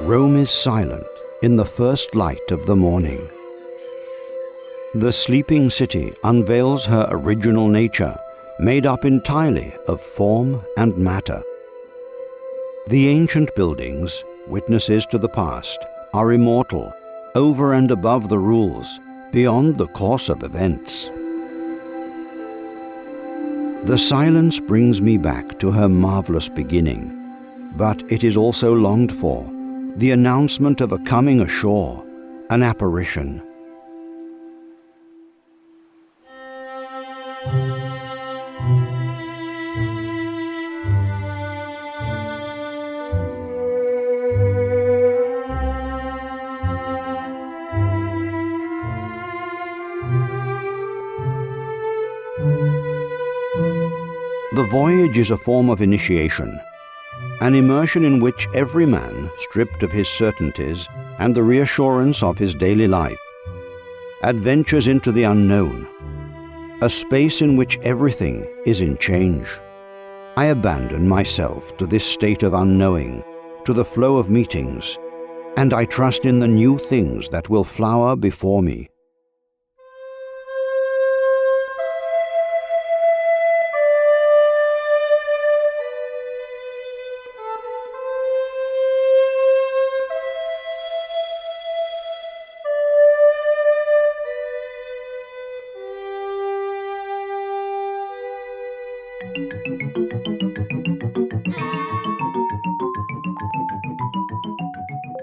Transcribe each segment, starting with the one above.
Rome is silent in the first light of the morning. The sleeping city unveils her original nature, made up entirely of form and matter. The ancient buildings, witnesses to the past, are immortal, over and above the rules, beyond the course of events. The silence brings me back to her marvelous beginning, but it is also longed for, the announcement of a coming ashore, an apparition. The voyage is a form of initiation, an immersion in which every man, stripped of his certainties and the reassurance of his daily life, adventures into the unknown, a space in which everything is in change. I abandon myself to this state of unknowing, to the flow of meetings, and I trust in the new things that will flower before me.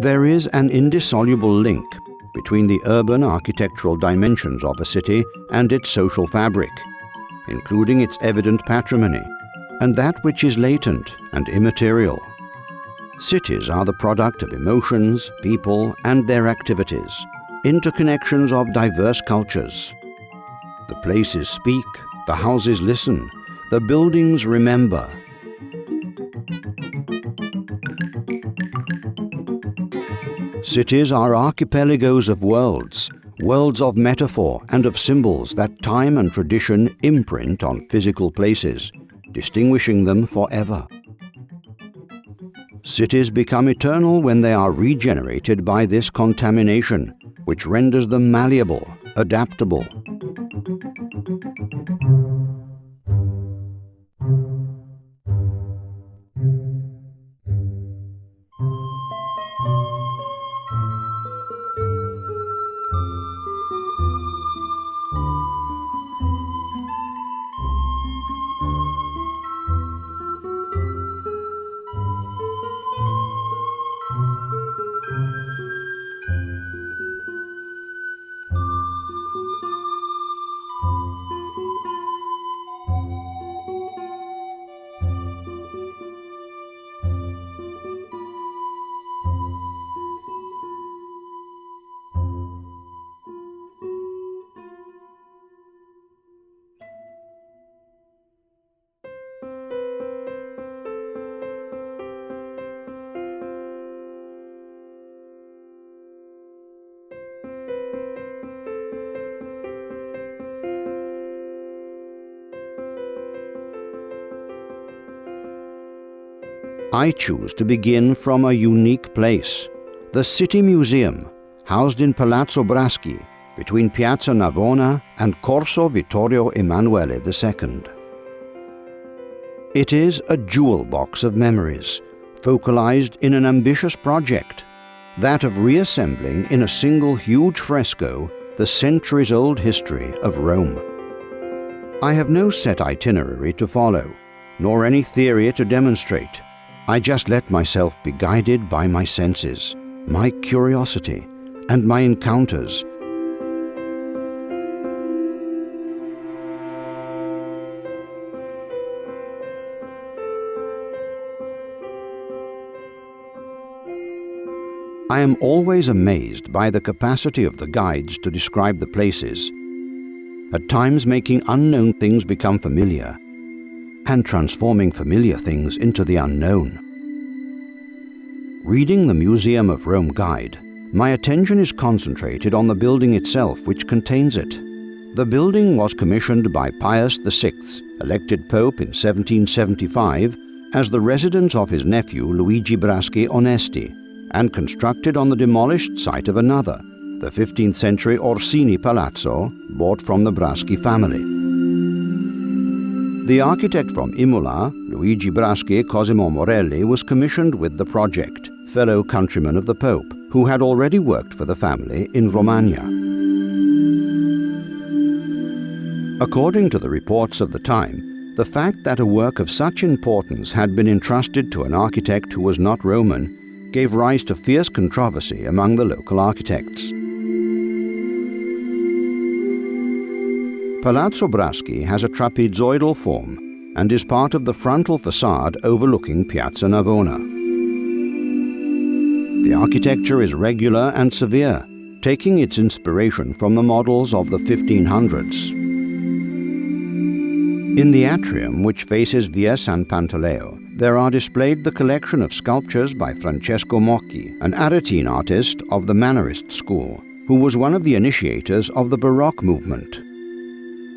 There is an indissoluble link between the urban architectural dimensions of a city and its social fabric, including its evident patrimony, and that which is latent and immaterial. Cities are the product of emotions, people, and their activities, interconnections of diverse cultures. The places speak, the houses listen, the buildings remember. Cities are archipelagos of worlds, worlds of metaphor and of symbols that time and tradition imprint on physical places, distinguishing them forever. Cities become eternal when they are regenerated by this contamination, which renders them malleable, adaptable. I choose to begin from a unique place, the City Museum, housed in Palazzo Braschi, between Piazza Navona and Corso Vittorio Emanuele II. It is a jewel box of memories, focalized in an ambitious project, that of reassembling in a single huge fresco the centuries-old history of Rome. I have no set itinerary to follow, nor any theory to demonstrate. I just let myself be guided by my senses, my curiosity, and my encounters. I am always amazed by the capacity of the guides to describe the places, at times making unknown things become familiar, and transforming familiar things into the unknown. Reading the Museum of Rome guide, my attention is concentrated on the building itself which contains it. The building was commissioned by Pius VI, elected Pope in 1775, as the residence of his nephew Luigi Braschi Onesti, and constructed on the demolished site of another, the 15th century Orsini Palazzo, bought from the Braschi family. The architect from Imola, Luigi Braschi Cosimo Morelli, was commissioned with the project, fellow countryman of the Pope, who had already worked for the family in Romagna. According to the reports of the time, the fact that a work of such importance had been entrusted to an architect who was not Roman gave rise to fierce controversy among the local architects. Palazzo Braschi has a trapezoidal form and is part of the frontal facade overlooking Piazza Navona. The architecture is regular and severe, taking its inspiration from the models of the 1500s. In the atrium, which faces Via San Pantaleo, there are displayed the collection of sculptures by Francesco Mocchi, an Aretine artist of the Mannerist school, who was one of the initiators of the Baroque movement.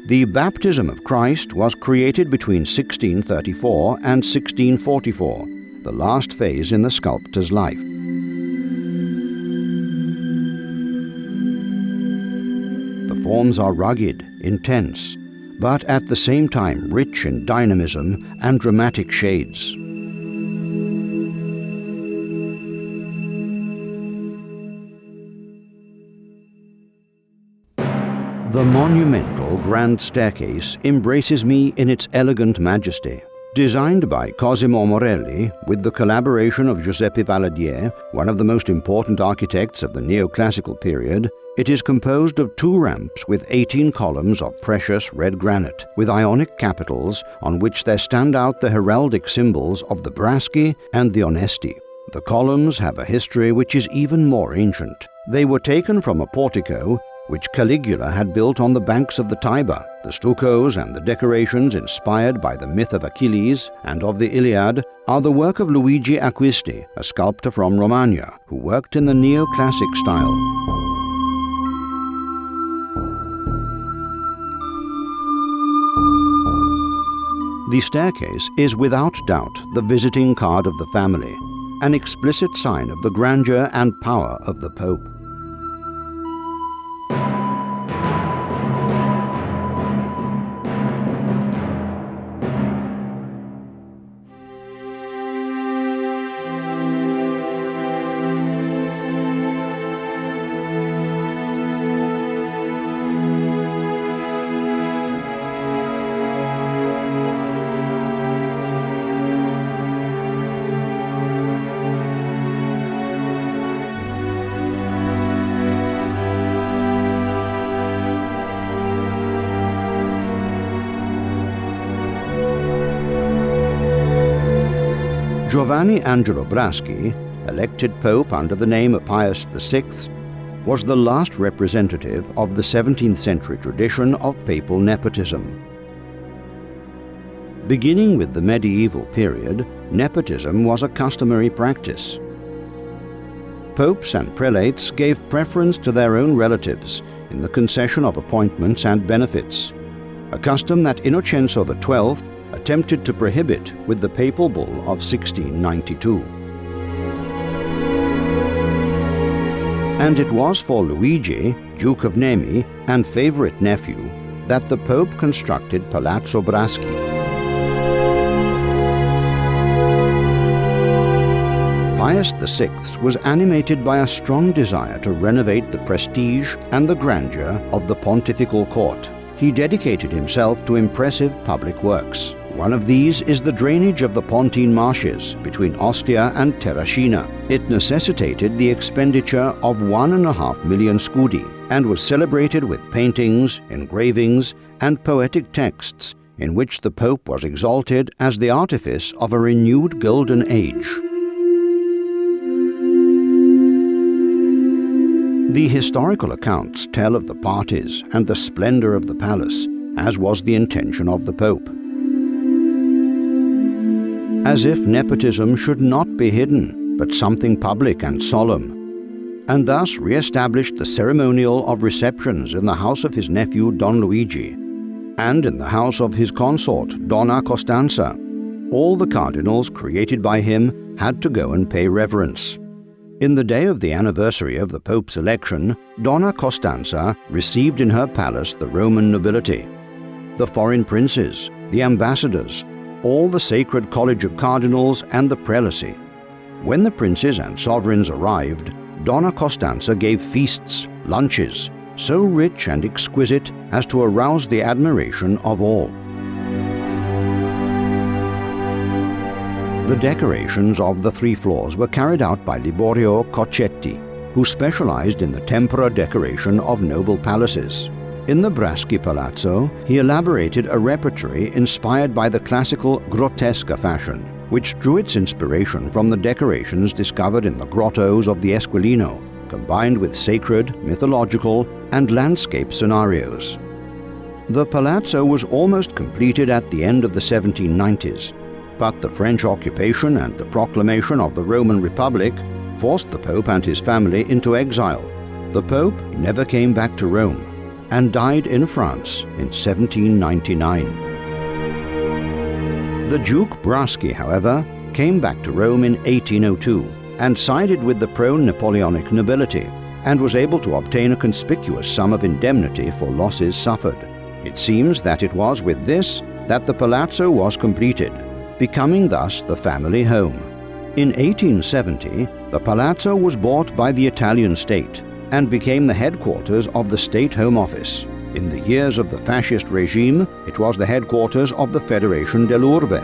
The Baptism of Christ was created between 1634 and 1644, the last phase in the sculptor's life. The forms are rugged, intense, but at the same time rich in dynamism and dramatic shades. The monumental grand staircase embraces me in its elegant majesty. Designed by Cosimo Morelli with the collaboration of Giuseppe Valadier, one of the most important architects of the neoclassical period, it is composed of 2 ramps with 18 columns of precious red granite, with Ionic capitals on which there stand out the heraldic symbols of the Braschi and the Onesti. The columns have a history which is even more ancient. They were taken from a portico which Caligula had built on the banks of the Tiber. The stuccos and the decorations inspired by the myth of Achilles and of the Iliad are the work of Luigi Acquisti, a sculptor from Romagna, who worked in the neoclassic style. The staircase is without doubt the visiting card of the family, an explicit sign of the grandeur and power of the Pope. Giovanni Angelo Braschi, elected Pope under the name of Pius VI, was the last representative of the 17th century tradition of papal nepotism. Beginning with the medieval period, nepotism was a customary practice. Popes and prelates gave preference to their own relatives in the concession of appointments and benefits, a custom that Innocenzo XII attempted to prohibit with the papal bull of 1692. And it was for Luigi, Duke of Nemi and favorite nephew, that the Pope constructed Palazzo Braschi. Pius VI was animated by a strong desire to renovate the prestige and the grandeur of the pontifical court. He dedicated himself to impressive public works. One of these is the drainage of the Pontine marshes between Ostia and Terracina. It necessitated the expenditure of 1.5 million scudi and was celebrated with paintings, engravings, and poetic texts in which the Pope was exalted as the artifice of a renewed golden age. The historical accounts tell of the parties and the splendor of the palace, as was the intention of the Pope. As if nepotism should not be hidden, but something public and solemn, and thus re-established the ceremonial of receptions in the house of his nephew Don Luigi, and in the house of his consort Donna Costanza. All the cardinals created by him had to go and pay reverence. In the day of the anniversary of the Pope's election, Donna Costanza received in her palace the Roman nobility, the foreign princes, the ambassadors, all the sacred college of cardinals and the prelacy. When the princes and sovereigns arrived, Donna Costanza gave feasts, lunches, so rich and exquisite as to arouse the admiration of all. The decorations of the 3 floors were carried out by Liborio Cocchetti, who specialized in the tempera decoration of noble palaces. In the Braschi Palazzo, he elaborated a repertory inspired by the classical grottesca fashion, which drew its inspiration from the decorations discovered in the grottos of the Esquilino, combined with sacred, mythological, and landscape scenarios. The palazzo was almost completed at the end of the 1790s, but the French occupation and the proclamation of the Roman Republic forced the Pope and his family into exile. The Pope never came back to Rome and died in France in 1799. The Duke Braschi, however, came back to Rome in 1802 and sided with the pro-Napoleonic nobility and was able to obtain a conspicuous sum of indemnity for losses suffered. It seems that it was with this that the palazzo was completed, becoming thus the family home. In 1870, the palazzo was bought by the Italian state and became the headquarters of the State Home Office. In the years of the fascist regime, it was the headquarters of the Federation dell'Urbe.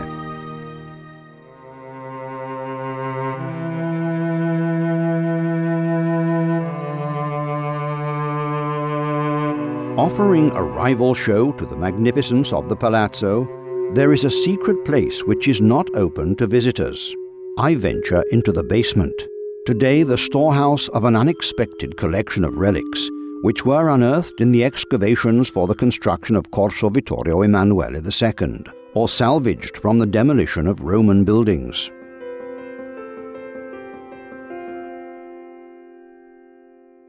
Offering a rival show to the magnificence of the palazzo, there is a secret place which is not open to visitors. I venture into the basement, today the storehouse of an unexpected collection of relics, which were unearthed in the excavations for the construction of Corso Vittorio Emanuele II, or salvaged from the demolition of Roman buildings.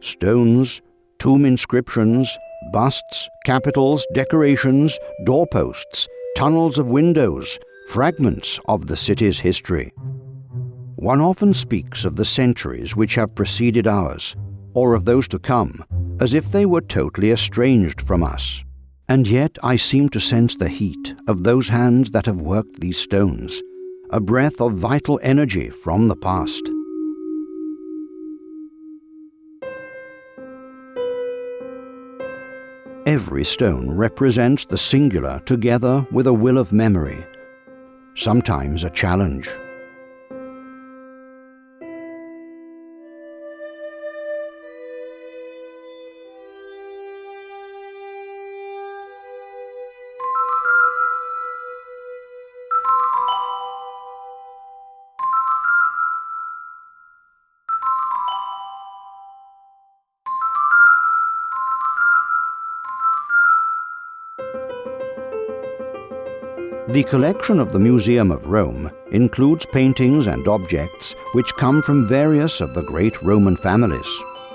Stones, tomb inscriptions, busts, capitals, decorations, doorposts, tunnels of windows, fragments of the city's history. One often speaks of the centuries which have preceded ours, or of those to come, as if they were totally estranged from us. And yet I seem to sense the heat of those hands that have worked these stones, a breath of vital energy from the past. Every stone represents the singular together with a will of memory, sometimes a challenge. The collection of the Museum of Rome includes paintings and objects which come from various of the great Roman families.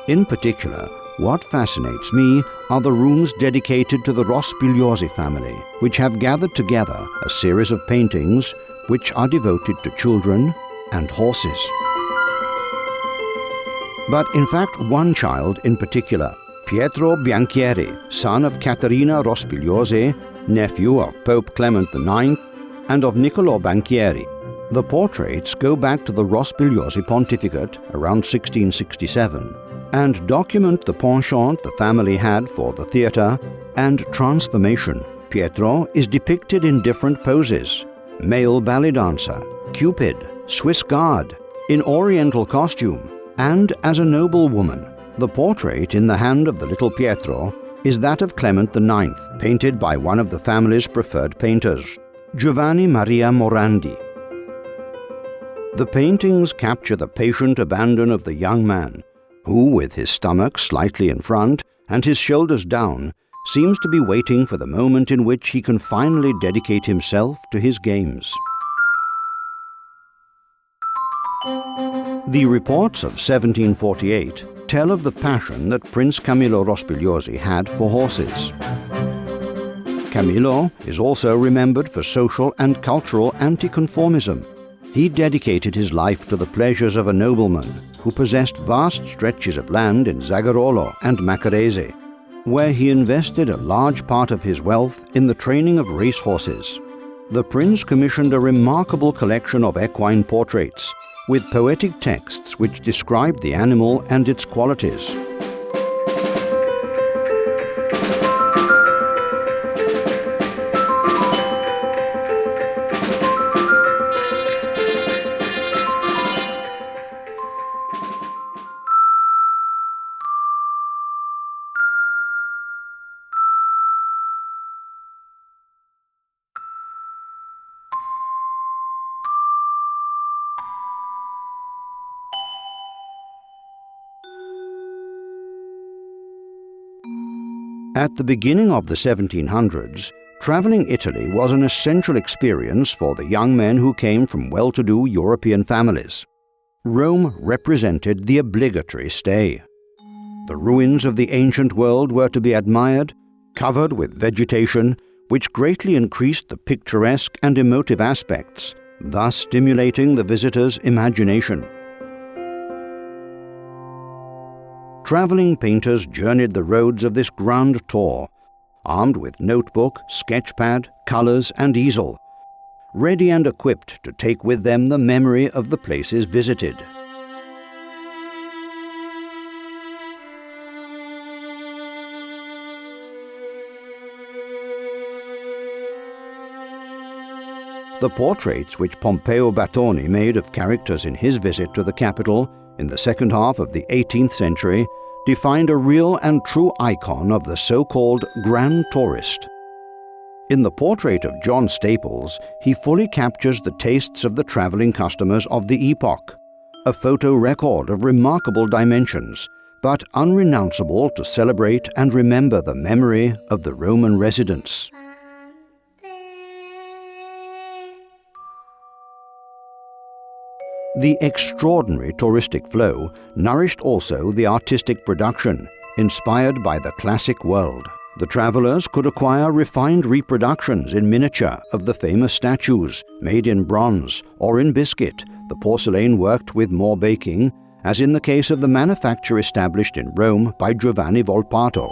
In particular, what fascinates me are the rooms dedicated to the Rospigliosi family, which have gathered together a series of paintings which are devoted to children and horses. But in fact, one child in particular, Pietro Bianchieri, son of Caterina Rospigliosi, nephew of Pope Clement IX and of Niccolò Banchieri. The portraits go back to the Rospigliosi pontificate around 1667 and document the penchant the family had for the theatre and transformation. Pietro is depicted in different poses: male ballet dancer, Cupid, Swiss guard, in oriental costume, and as a noble woman. The portrait in the hand of the little Pietro is that of Clement IX, painted by one of the family's preferred painters, Giovanni Maria Morandi. The paintings capture the patient abandon of the young man, who, with his stomach slightly in front and his shoulders down, seems to be waiting for the moment in which he can finally dedicate himself to his games. The reports of 1748 tell of the passion that Prince Camillo Rospigliosi had for horses. Camillo is also remembered for social and cultural anti-conformism. He dedicated his life to the pleasures of a nobleman who who possessed vast stretches of land in Zagarolo and Macarese, where he invested a large part of his wealth in the training of racehorses. The prince commissioned a remarkable collection of equine portraits, with poetic texts which described the animal and its qualities. At the beginning of the 1700s, traveling Italy was an essential experience for the young men who came from well-to-do European families. Rome represented the obligatory stay. The ruins of the ancient world were to be admired, covered with vegetation, which greatly increased the picturesque and emotive aspects, thus stimulating the visitor's imagination. Traveling painters journeyed the roads of this grand tour, armed with notebook, sketchpad, colors, and easel, ready and equipped to take with them the memory of the places visited. The portraits which Pompeo Battoni made of characters in his visit to the capital in the second half of the 18th century defined a real and true icon of the so-called grand tourist. In the portrait of John Staples, he fully captures the tastes of the traveling customers of the epoch, a photo record of remarkable dimensions, but unrenounceable to celebrate and remember the memory of the Roman residents. The extraordinary touristic flow nourished also the artistic production, inspired by the classic world. The travelers could acquire refined reproductions in miniature of the famous statues, made in bronze or in biscuit, the porcelain worked with more baking, as in the case of the manufacture established in Rome by Giovanni Volpato.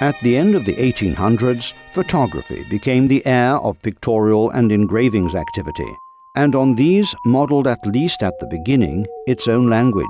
At the end of the 1800s, photography became the heir of pictorial and engravings activity, and on these modeled, at least at the beginning, its own language.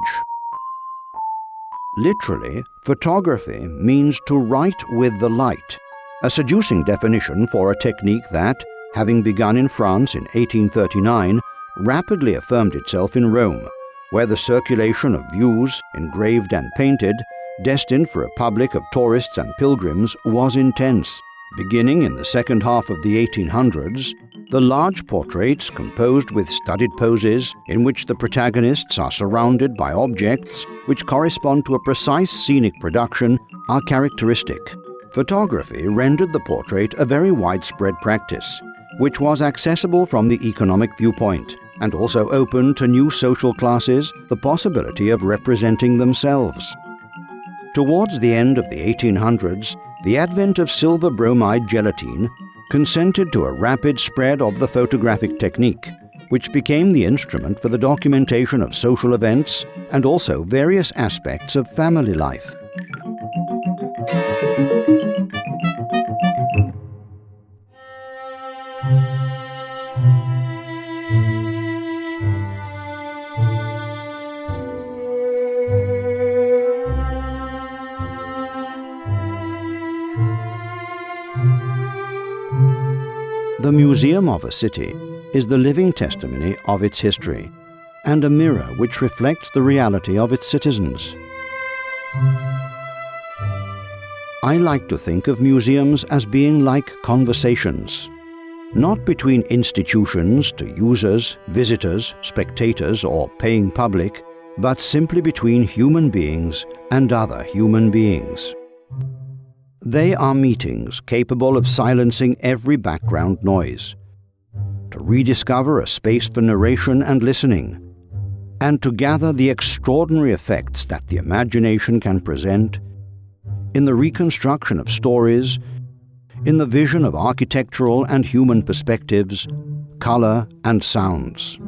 Literally, photography means to write with the light, a seducing definition for a technique that, having begun in France in 1839, rapidly affirmed itself in Rome, where the circulation of views, engraved and painted, destined for a public of tourists and pilgrims, was intense. Beginning in the second half of the 1800s, the large portraits composed with studied poses in which the protagonists are surrounded by objects which correspond to a precise scenic production are characteristic. Photography rendered the portrait a very widespread practice, which was accessible from the economic viewpoint, and also opened to new social classes the possibility of representing themselves. Towards the end of the 1800s, the advent of silver bromide gelatine consented to a rapid spread of the photographic technique, which became the instrument for the documentation of social events and also various aspects of family life. The museum of a city is the living testimony of its history and a mirror which reflects the reality of its citizens. I like to think of museums as being like conversations. not between institutions to users, visitors, spectators, or paying public, but simply between human beings and other human beings. They are meetings capable of silencing every background noise, to rediscover a space for narration and listening, and to gather the extraordinary effects that the imagination can present in the reconstruction of stories, in the vision of architectural and human perspectives, color and sounds.